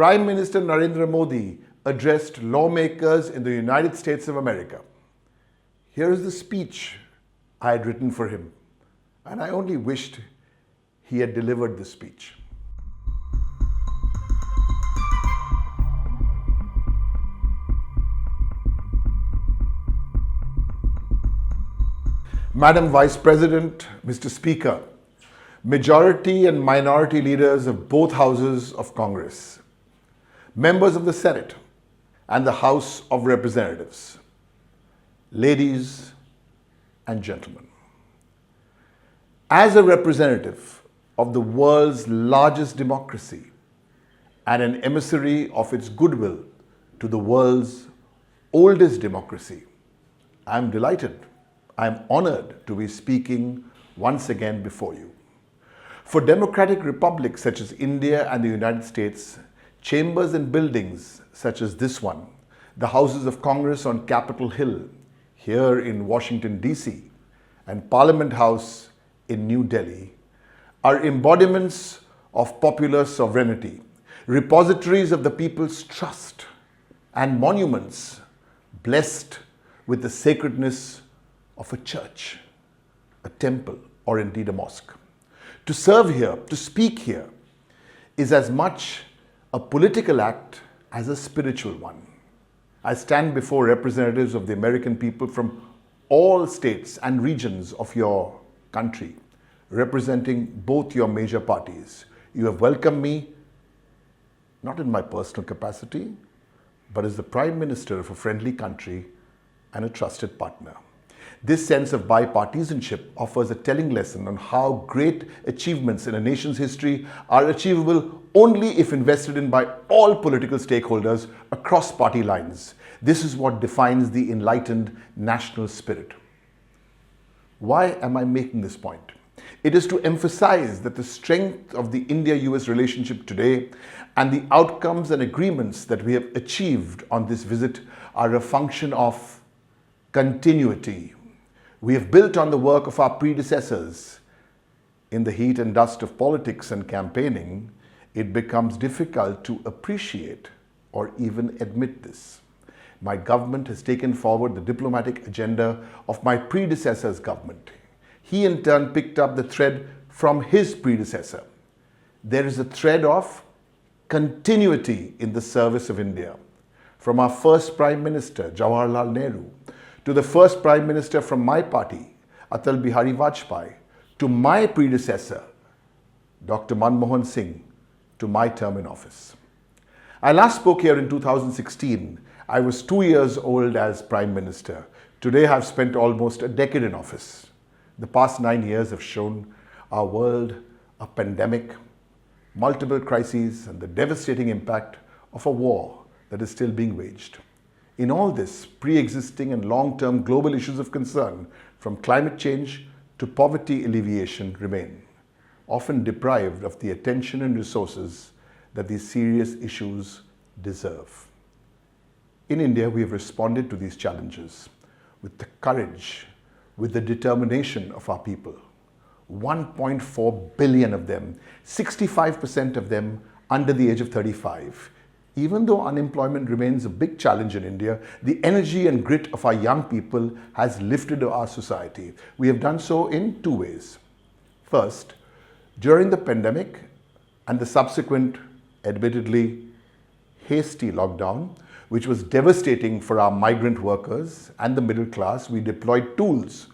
Prime Minister Narendra Modi addressed lawmakers in the United States of America. Here is the speech I had written for him, and I only wished he had delivered the speech. Madam Vice President, Mr. Speaker, majority and minority leaders of both houses of Congress, members of the Senate and the House of Representatives, ladies and gentlemen. As a representative of the world's largest democracy and an emissary of its goodwill to the world's oldest democracy, I am delighted, I am honored to be speaking once again before you. For democratic republics such as India and the United States, chambers and buildings such as this one, the Houses of Congress on Capitol Hill, here in Washington, D.C., and Parliament House in New Delhi, are embodiments of popular sovereignty, repositories of the people's trust, and monuments blessed with the sacredness of a church, a temple, or indeed a mosque. To serve here, to speak here, is as much a political act as a spiritual one. I stand before representatives of the American people from all states and regions of your country, representing both your major parties. You have welcomed me, not in my personal capacity, but as the Prime Minister of a friendly country and a trusted partner. This sense of bipartisanship offers a telling lesson on how great achievements in a nation's history are achievable only if invested in by all political stakeholders across party lines. This is what defines the enlightened national spirit. Why am I making this point? It is to emphasize that the strength of the India-US relationship today and the outcomes and agreements that we have achieved on this visit are a function of continuity. We have built on the work of our predecessors. In the heat and dust of politics and campaigning, it becomes difficult to appreciate or even admit this. My government has taken forward the diplomatic agenda of my predecessor's government. He in turn picked up the thread from his predecessor. There is a thread of continuity in the service of India. From our first Prime Minister, Jawaharlal Nehru, to the first Prime Minister from my party, Atal Bihari Vajpayee, to my predecessor, Dr. Manmohan Singh, to my term in office. I last spoke here in 2016. I was 2 years old as Prime Minister. Today I've spent almost a decade in office. The past 9 years have shown our world a pandemic, multiple crises, and the devastating impact of a war that is still being waged. In all this, pre-existing and long-term global issues of concern, from climate change to poverty alleviation, remain, often deprived of the attention and resources that these serious issues deserve. In India, we have responded to these challenges with the courage, with the determination of our people. 1.4 billion of them, 65% of them under the age of 35. Even though unemployment remains a big challenge in India, the energy and grit of our young people has lifted our society. We have done so in two ways. First, during the pandemic and the subsequent, admittedly hasty lockdown, which was devastating for our migrant workers and the middle class, we deployed tools,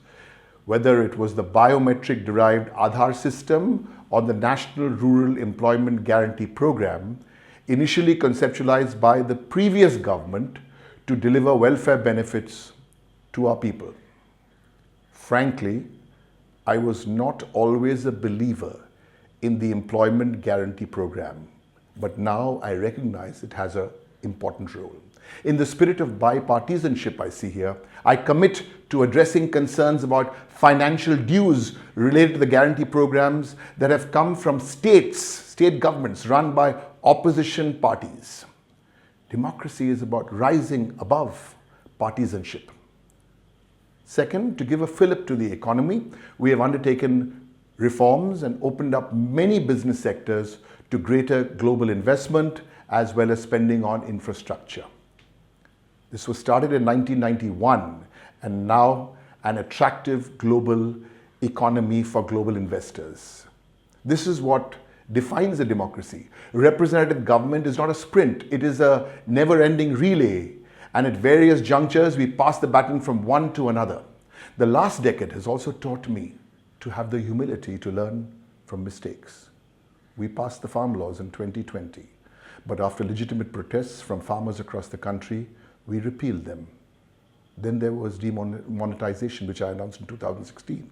whether it was the biometric-derived Aadhaar system or the National Rural Employment Guarantee Program, initially conceptualized by the previous government to deliver welfare benefits to our people. Frankly, I was not always a believer in the Employment Guarantee Program, but now I recognize it has an important role. In the spirit of bipartisanship I see here, I commit to addressing concerns about financial dues related to the guarantee programs that have come from state governments run by opposition parties. Democracy is about rising above partisanship. Second, to give a fillip to the economy, we have undertaken reforms and opened up many business sectors to greater global investment as well as spending on infrastructure. This was started in 1991 and now an attractive global economy for global investors. This is what defines a democracy. Representative government is not a sprint, it is a never-ending relay, and at various junctures we pass the baton from one to another. The last decade has also taught me to have the humility to learn from mistakes. We passed the farm laws in 2020, but after legitimate protests from farmers across the country, we repealed them. Then there was demonetization, which I announced in 2016.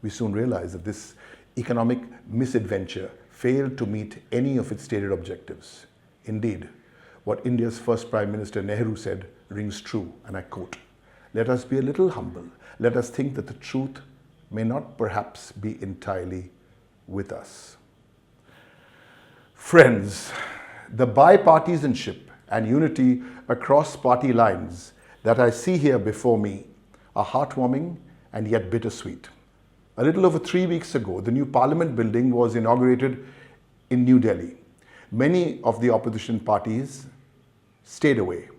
We soon realized that this economic misadventure failed to meet any of its stated objectives. Indeed, what India's first Prime Minister Nehru said rings true, and I quote, "Let us be a little humble. Let us think that the truth may not perhaps be entirely with us." Friends, the bipartisanship and unity across party lines that I see here before me are heartwarming and yet bittersweet. A little over 3 weeks ago, the new Parliament building was inaugurated in New Delhi. Many of the opposition parties stayed away.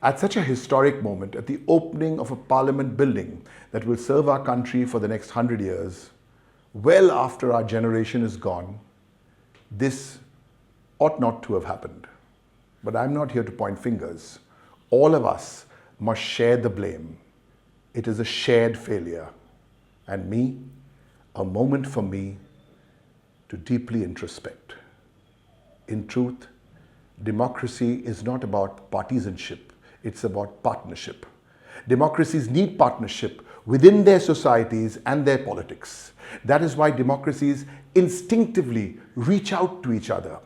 At such a historic moment, at the opening of a Parliament building that will serve our country for the next 100 years, well after our generation is gone, this ought not to have happened. But I'm not here to point fingers. All of us must share the blame. It is a shared failure. And me, a moment for me to deeply introspect. In truth, democracy is not about partisanship, it's about partnership. Democracies need partnership within their societies and their politics. That is why democracies instinctively reach out to each other.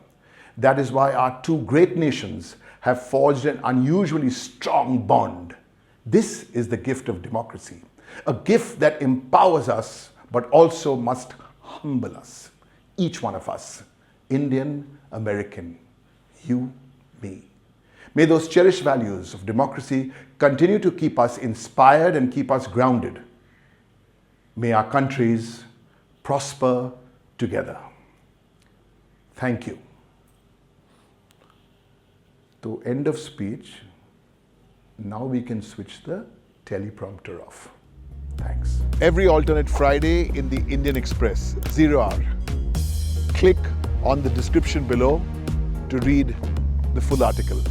That is why our two great nations have forged an unusually strong bond. This is the gift of democracy. A gift that empowers us, but also must humble us. Each one of us, Indian, American, you, me. May those cherished values of democracy continue to keep us inspired and keep us grounded. May our countries prosper together. Thank you. To end of speech, now we can switch the teleprompter off. Thanks. Every alternate Friday in the Indian Express, 0 hour. Click on the description below to read the full article.